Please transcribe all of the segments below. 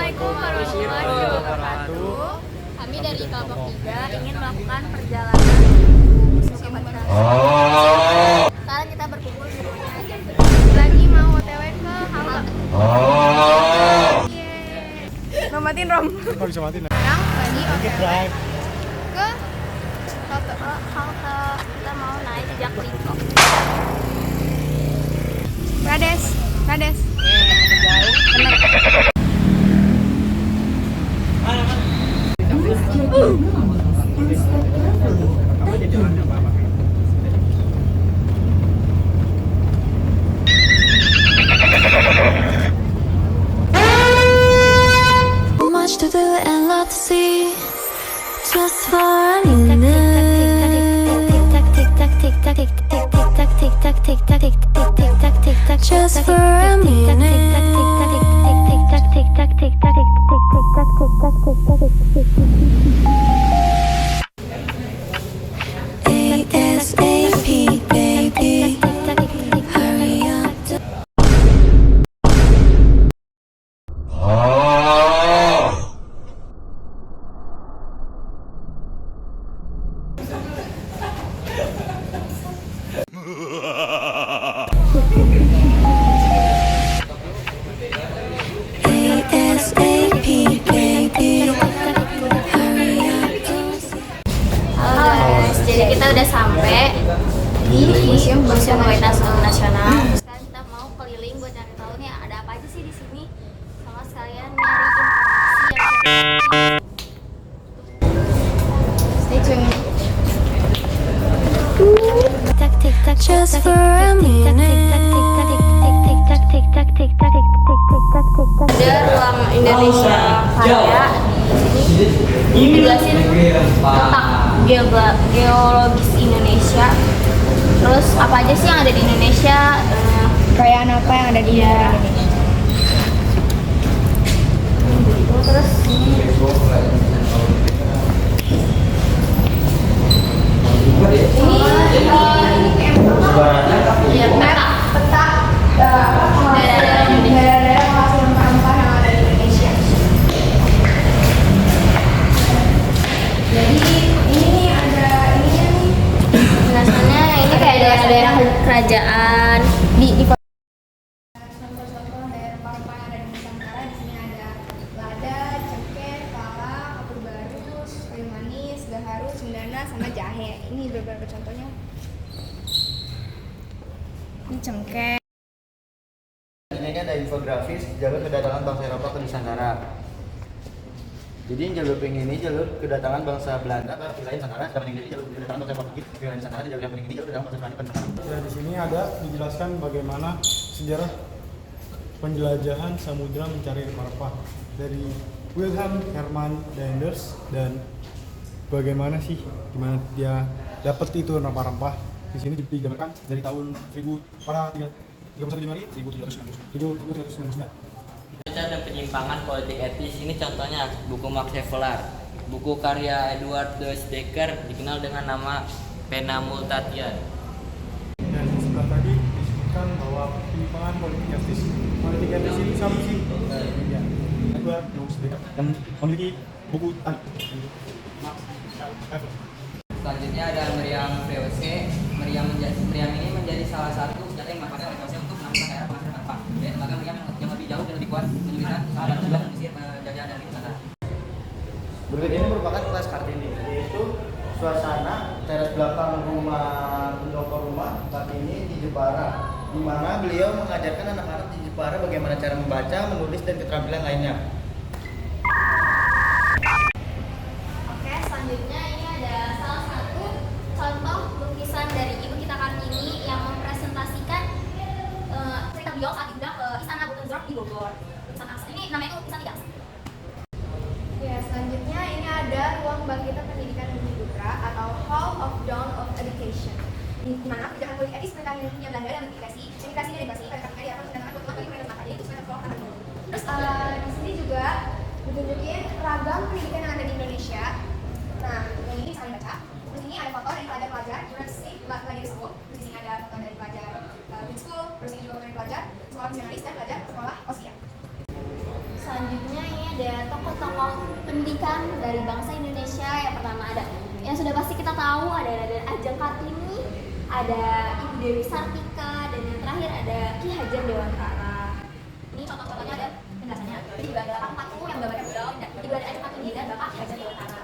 Assalamualaikum warahmatullahi wabarakatuh. Kami dari kelompok 3 ingin melakukan perjalanan menuju ke Batam. Sekarang kita berkumpul di rumahnya jam lagi mau OTW ke halte. Mau matiin Rom? Nggak bisa matiin. Sekarang lagi OTW Drive. ke halte. Kita mau naik ke Jaklingko. Rades. Much to do and lot to see, just for a minute. Just for a minute. ASAP, baby. Hurry up. ASAP, baby. Hurry up. Halo guys, jadi kita udah sampai di Museum Kualitas Nasional. Sekarang kita mau keliling buat cari tahu nih ada apa aja sih di sini, sama sekalian nyari informasi yang stay tune. Just for a minute. Ada ruang Indonesia Karya. Ini dijelasin tentang geologis Indonesia. Terus apa aja sih yang ada di Indonesia? Kekayaan apa yang ada di Indonesia? Terus ini peta daerah-daerah penghasil rempah-rempah yang ada di Indonesia. Jadi ini ada ininya nih. Penjelasannya ini kayak daerah-daerah kerajaan di contoh-contoh daerah rempah-rempah yang ada di Nusantara. Di sini ada lada, cengkeh, pala, kapur barus, kayu manis, gaharu, cendana, sama jahe. Ini beberapa contohnya. Ini cengkeh. Ini ada infografis jalur kedatangan bangsa Eropa ke Nusantara. Jadi jalur ini jalur kedatangan bangsa Belanda ke wilayah Nusantara, sedangkan ini jalur kedatangan bangsa Portugis ke wilayah Nusantara, jalur yang ini jalur kedatangan bangsa Belanda ke Nusantara. Ya, di sini ada dijelaskan bagaimana sejarah penjelajahan samudra mencari rempah-rempah dari Wilhelm Herman Daenders, dan bagaimana sih gimana dia dapat itu rempah-rempah. Di sini digambarkan dari tahun 31 Januari 1399. Baca dan penyimpangan politik etis ini contohnya buku Max Havelaar, buku karya Edward de Dekker dikenal dengan nama Pena Multatian. Dan sebelah tadi disebutkan bahwa penyimpangan politik etis. Politik etis ini sama sih. Ya. Edward de Dekker yang memiliki buku Max Havelaar. Selanjutnya ada Meriam VOC. Meriam ini menjadi salah satu senjata yang dimanfaatkan oleh VOC untuk menemukan daerah penghasil rempah. Dan lembaga Meriam yang lebih jauh dan lebih kuat menunjukkan sahabat tugas Mesir penjajahan dan Nusantara. Berikut ini merupakan kelas Kartini, yaitu suasana teras belakang rumah pendopo rumah Kartini di Jepara, di mana beliau mengajarkan anak-anak di Jepara bagaimana cara membaca, menulis, dan keterampilan lainnya. Oke, selanjutnya ini ada salah satu contoh lukisan dari ibu kita Kartini yang mempresentasikan cerita beliau saat diundang ke Istana Butenzorg di Bogor. Ini namanya itu Istana Tiga. Ya, selanjutnya ini ada ruang bangkitan pendidikan Bumi Putra atau Hall of Dawn of Education, di mana kebijakan politik etis pemerintahan Hindia Belanda dan imigrasi dan edukasi pada KPI akan mendatangkan kebutuhan bagi mereka jadi itu sebenarnya sekolah anak. Terus di sini juga ditunjukin ragam pendidikan yang ada di Indonesia. Nah, yang ini bisa dibaca. Terus ini ada foto dari pelajar-pelajar University Lady School. Di sini ada foto dari pelajar Green School. Terus ini juga dari pelajar sekolah nasionalis dan pelajar sekolah Austria. Selanjutnya ini ada tokoh-tokoh pendidikan dari bangsa Indonesia. Yang pertama ada yang sudah pasti kita tahu ada Ajeng Kartini, ada Ibu Dewi Sartika, dan yang terakhir ada Ki Hajar Dewantara. Ini contoh-contohnya ada penjelasannya. Jadi juga ada 8 yang gambarnya beliau, dan juga ada Ajeng Kartini dan Bapak Ki Hajar Dewantara.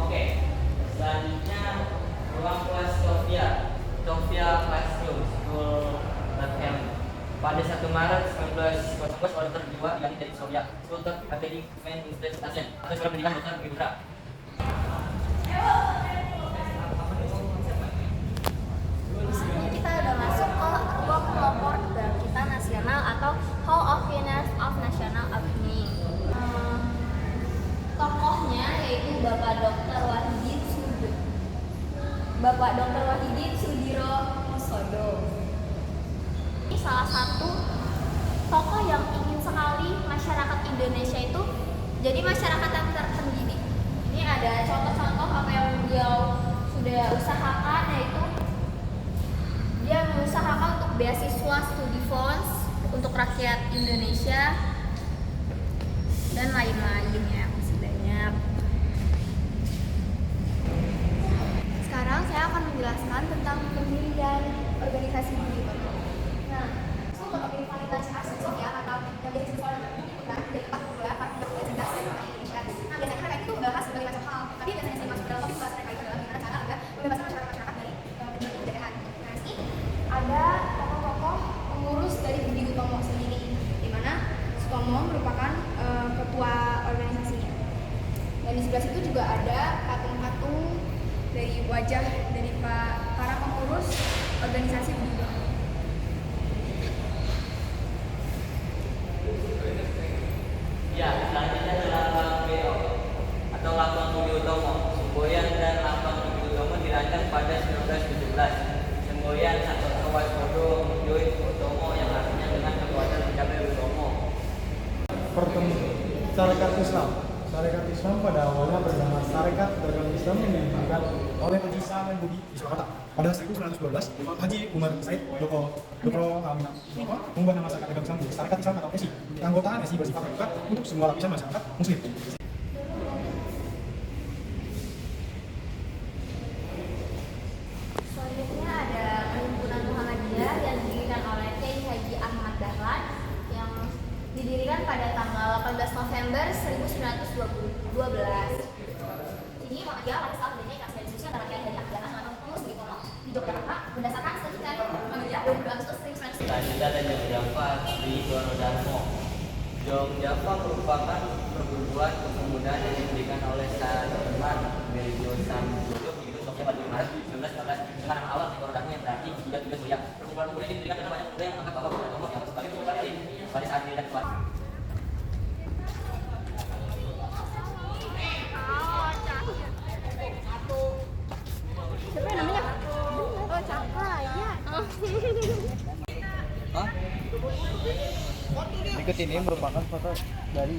Oke, selanjutnya ruang kelas Sofia Classroom School Latham. Pada 1 Maret 1900 oleh Dr. Jiwa diganti dari Sofia School Academic Station atau Sekolah Pendidikan Dr. Fidura. Di sini kita udah masuk ke ruang pelopor kebangkitan nasional atau Hall of Winners of National Achievement. Tokohnya yaitu Bapak Dr. Wahidin Sudiro Husodo. Ini salah satu tokoh yang ingin sekali masyarakat Indonesia itu jadi masyarakat yang terpendidik. Ini ada contoh-contoh apa yang beliau sudah usahakan, yaitu dia mengusahakan untuk beasiswa studi funds untuk rakyat Indonesia dan lain-lain ya, masih banyak. Sekarang saya akan menjelaskan tentang pendirian organisasi Budi Utomo. Nah, untuk organisasi asosiasi atau yang jadi sekolah bukan dari 40 Indonesia. Nah, biasanya mereka itu bahas berbagai macam hal, tapi biasanya sih masuk dalam topik bahas mereka itu adalah gimana cara agar membebaskan masyarakat dari penjajahan. Nah, ini ada tokoh-tokoh pengurus dari Budi Utomo sendiri, di mana Sutomo merupakan ketua organisasinya. Dan di sebelah situ juga ada patung-patung dari wajah dari para pengurus organisasi Budi Utomo. Ya, selanjutnya adalah lambang BO atau lambang Budi Utomo. Semboyan dan lambang Budi Utomo dirancang pada 1917. Semboyan Santoso Waspodo Mudjoy Utomo yang artinya dengan kekuatan mencapai Utomo. Syarikat Islam. Syarikat Islam pada awalnya bernama Syarikat Dagang Islam yang didirikan oleh Haji Samen Budi di Surakarta. Pada 1912, Haji Umar Said Doko mengubah nama Syarikat Dagang Islam menjadi Syarikat Islam atau SI. Keanggotaan SI bersifat terbuka untuk semua lapisan masyarakat Muslim. Selanjutnya ada Perhimpunan Muhammadiyah yang didirikan oleh Kiai Haji Ahmad Dahlan yang didirikan pada tanggal 18 November 1912. Ini Muhammadiyah adalah salah satunya kelas institusi antara Kiai Haji Ahmad Dahlan atau pengurus Budi Utomo di Yogyakarta berdasarkan statuta Muhammadiyah 22 Agustus 1900. Selanjutnya ada Jong Java di Dorodarmo. Jong Java merupakan perguruan kepemudaan yang didirikan oleh Sarman Bejo Sambodo di Gedung Sofia pada 5 Maret 1914 dengan nama awal di Dorodarmo yang berarti juga mulia. Perkumpulan pemuda ini didirikan karena banyak pemuda yang menganggap bahwa Budi Utomo yang sebagai perkumpulan elit pada saat dirilis keluar. Siapa yang namanya? Oh, Cakra, iya. Berikut ini merupakan foto dari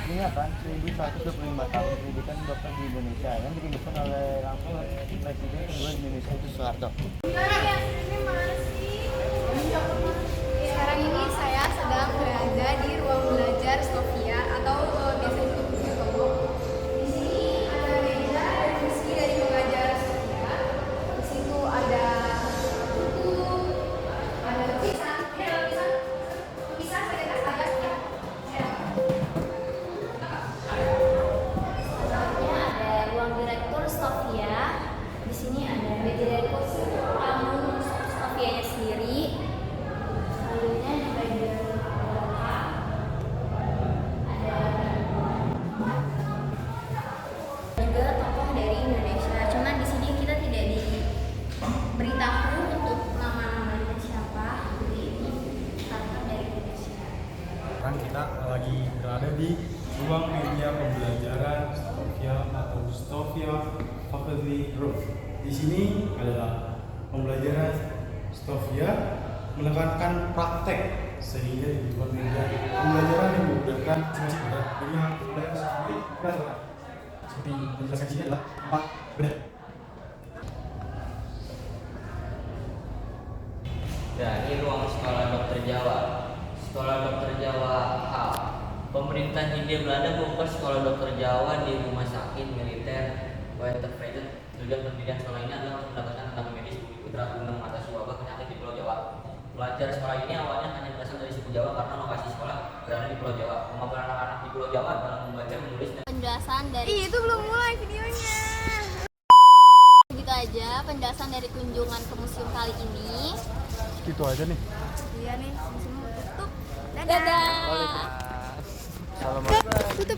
peringatan 1125 tahun pendidikan dokter di Indonesia yang dikirimkan oleh langsung Presiden kedua Indonesia itu Soeharto. Sekarang ini saya sedang berada di ruang belajar Sofia atau biasa disebut Budi Utomo. Di sini ada meja dan kursi dari pengajar Sofia. Di situ ada buku, ada lukisan. Ini ada lukisan saya kasih aja ya. Selanjutnya ada ruang direktur Sofia. Di sini ada meja direktur tamu Sofianya sendiri. Selanjutnya di bagian belakang ada juga tokoh dari Indonesia. Cuman di sini kita tidak diberitahu untuk nama-namanya siapa. Jadi ini tokoh dari Indonesia. Sekarang kita lagi berada di ruang media pembelajaran Sofia atau Sofia Faculty Room. Di sini adalah pembelajaran Sofia menekankan praktek sehingga dibuat media pembelajaran yang memudahkan masing-masing benda. Jadi yang belajar sendiri seperti yang dijelaskan di sini adalah 4 benda. Ya, ini ruang Jawa. Sekolah Dokter Jawa H. Pemerintah Hindia Belanda membuka Sekolah Dokter Jawa di Rumah Sakit Militer Waterfreden. Tujuan pendirian sekolah ini adalah untuk mendapatkan tenaga medis bumi putra guna mengatasi wabah penyakit di Pulau Jawa. Pelajar sekolah ini awalnya hanya berasal dari suku Jawa karena lokasi sekolah berada di Pulau Jawa. Kemampuan anak-anak di Pulau Jawa dalam membaca, menulis, dan Penjelasan dari itu belum mulai videonya. Begitu aja penjelasan dari kunjungan ke museum kali ini. Itu aja nih. Iya nih, musim tutup. Dadah. Salam. Tutup.